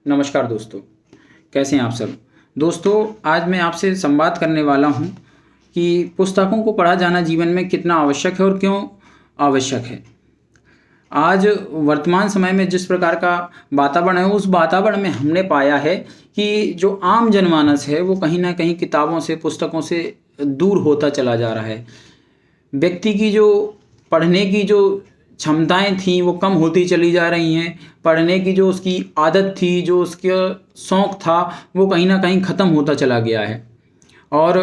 नमस्कार दोस्तों, कैसे हैं आप सब। दोस्तों, आज मैं आपसे संवाद करने वाला हूं कि पुस्तकों को पढ़ा जाना जीवन में कितना आवश्यक है और क्यों आवश्यक है। आज वर्तमान समय में जिस प्रकार का वातावरण है, उस वातावरण में हमने पाया है कि जो आम जनमानस है वो कहीं न कहीं किताबों से, पुस्तकों से दूर होता चला जा रहा है। व्यक्ति की जो पढ़ने की जो क्षमताएँ थीं वो कम होती चली जा रही हैं। पढ़ने की जो उसकी आदत थी, जो उसका शौक़ था, वो कहीं न कहीं ख़त्म होता चला गया है। और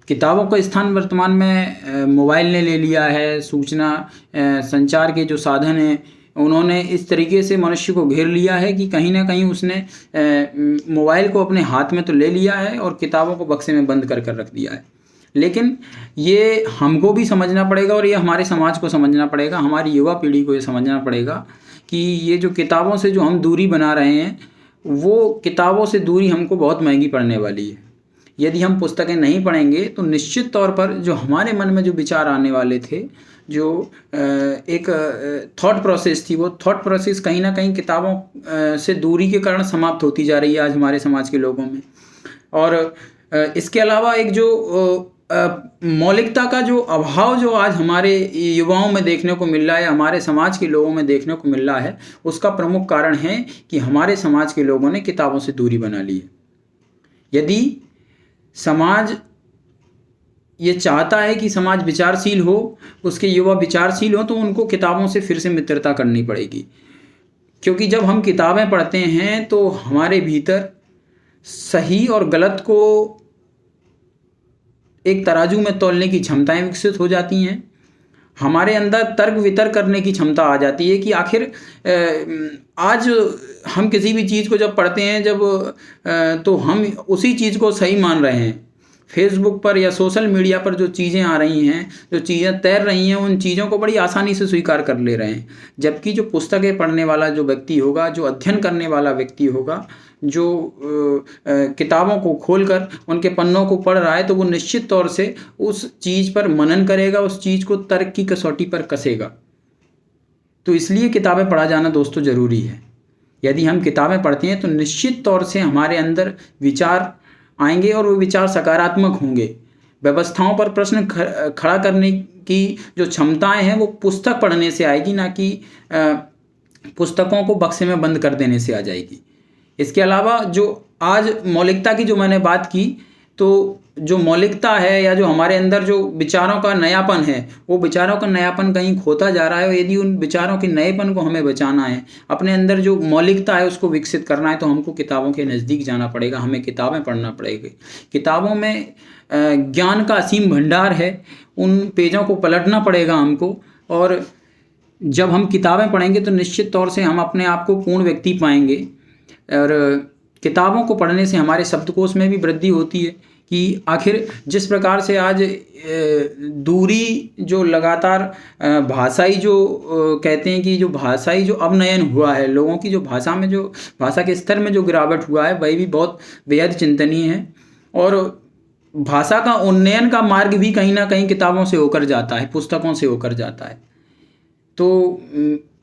किताबों का स्थान वर्तमान में मोबाइल ने ले लिया है। सूचना संचार के जो साधन हैं, उन्होंने इस तरीके से मनुष्य को घेर लिया है कि कहीं न कहीं उसने मोबाइल को अपने हाथ में तो ले लिया है और किताबों को बक्से में बंद कर रख दिया है। लेकिन ये हमको भी समझना पड़ेगा और ये हमारे समाज को समझना पड़ेगा, हमारी युवा पीढ़ी को ये समझना पड़ेगा कि ये जो किताबों से जो हम दूरी बना रहे हैं, वो किताबों से दूरी हमको बहुत महंगी पड़ने वाली है। यदि हम पुस्तकें नहीं पढ़ेंगे तो निश्चित तौर पर जो हमारे मन में जो विचार आने वाले थे, जो एक थॉट प्रोसेस थी, वो थॉट प्रोसेस कहीं न कहीं किताबों से दूरी के कारण समाप्त होती जा रही है आज हमारे समाज के लोगों में। और इसके अलावा एक जो मौलिकता का जो अभाव जो आज हमारे युवाओं में देखने को मिल रहा है, हमारे समाज के लोगों में देखने को मिल रहा है, उसका प्रमुख कारण है कि हमारे समाज के लोगों ने किताबों से दूरी बना ली है। यदि समाज ये चाहता है कि समाज विचारशील हो, उसके युवा विचारशील हो, तो उनको किताबों से फिर से मित्रता करनी पड़ेगी। क्योंकि जब हम किताबें पढ़ते हैं तो हमारे भीतर सही और गलत को एक तराजू में तौलने की क्षमताएं विकसित हो जाती हैं। हमारे अंदर तर्क वितर्क करने की क्षमता आ जाती है कि आखिर आज हम किसी भी चीज़ को जब पढ़ते हैं तो हम उसी चीज़ को सही मान रहे हैं। फेसबुक पर या सोशल मीडिया पर जो चीज़ें आ रही हैं, जो चीज़ें तैर रही हैं, उन चीज़ों को बड़ी आसानी से स्वीकार कर ले रहे हैं। जबकि जो पुस्तकें पढ़ने वाला जो व्यक्ति होगा, जो अध्ययन करने वाला व्यक्ति होगा, जो किताबों को खोलकर उनके पन्नों को पढ़ रहा है, तो वो निश्चित तौर से उस चीज़ पर मनन करेगा, उस चीज़ को तर्क की कसौटी पर कसेगा। तो इसलिए किताबें पढ़ा जाना दोस्तों ज़रूरी है। यदि हम किताबें पढ़ते हैं तो निश्चित तौर से हमारे अंदर विचार आएंगे और वो विचार सकारात्मक होंगे। व्यवस्थाओं पर प्रश्न खड़ा करने की जो क्षमताएं हैं वो पुस्तक पढ़ने से आएगी, ना कि पुस्तकों को बक्से में बंद कर देने से आ जाएगी। इसके अलावा जो आज मौलिकता की जो मैंने बात की, तो जो मौलिकता है या जो हमारे अंदर जो विचारों का नयापन है, वो विचारों का नयापन कहीं खोता जा रहा है। और यदि उन विचारों के नएपन को हमें बचाना है, अपने अंदर जो मौलिकता है उसको विकसित करना है, तो हमको किताबों के नज़दीक जाना पड़ेगा, हमें किताबें पढ़ना पड़ेगी। किताबों में ज्ञान का असीम भंडार है, उन पेजों को पलटना पड़ेगा हमको। और जब हम किताबें पढ़ेंगे तो निश्चित तौर से हम अपने आप को पूर्ण व्यक्ति पाएंगे। और किताबों को पढ़ने से हमारे शब्दकोश में भी वृद्धि होती है कि आखिर जिस प्रकार से आज दूरी जो लगातार भाषाई जो कहते हैं कि जो भाषाई जो अवनयन हुआ है, लोगों की जो भाषा में जो भाषा के स्तर में जो गिरावट हुआ है, वही भी बहुत बेहद चिंतनीय है। और भाषा का उन्नयन का मार्ग भी कहीं ना कहीं किताबों से होकर जाता है, पुस्तकों से होकर जाता है। तो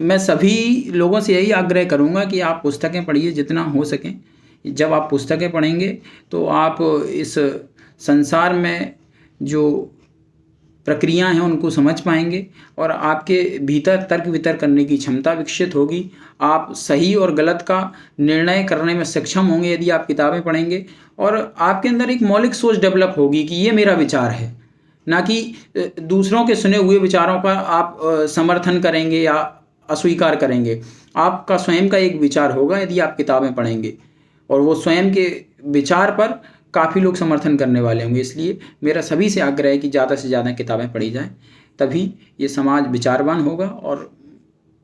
मैं सभी लोगों से यही आग्रह करूँगा कि आप पुस्तकें पढ़िए जितना हो सकें। जब आप पुस्तकें पढ़ेंगे तो आप इस संसार में जो प्रक्रिया हैं उनको समझ पाएंगे और आपके भीतर तर्क वितर्क करने की क्षमता विकसित होगी। आप सही और गलत का निर्णय करने में सक्षम होंगे यदि आप किताबें पढ़ेंगे। और आपके अंदर एक मौलिक सोच डेवलप होगी कि ये मेरा विचार है, ना कि दूसरों के सुने हुए विचारों का आप समर्थन करेंगे या अस्वीकार करेंगे। आपका स्वयं का एक विचार होगा यदि आप किताबें पढ़ेंगे, और वो स्वयं के विचार पर काफ़ी लोग समर्थन करने वाले होंगे। इसलिए मेरा सभी से आग्रह है कि ज़्यादा से ज़्यादा किताबें पढ़ी जाएं, तभी ये समाज विचारवान होगा और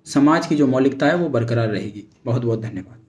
समाज की जो मौलिकता है वो बरकरार रहेगी। बहुत बहुत धन्यवाद।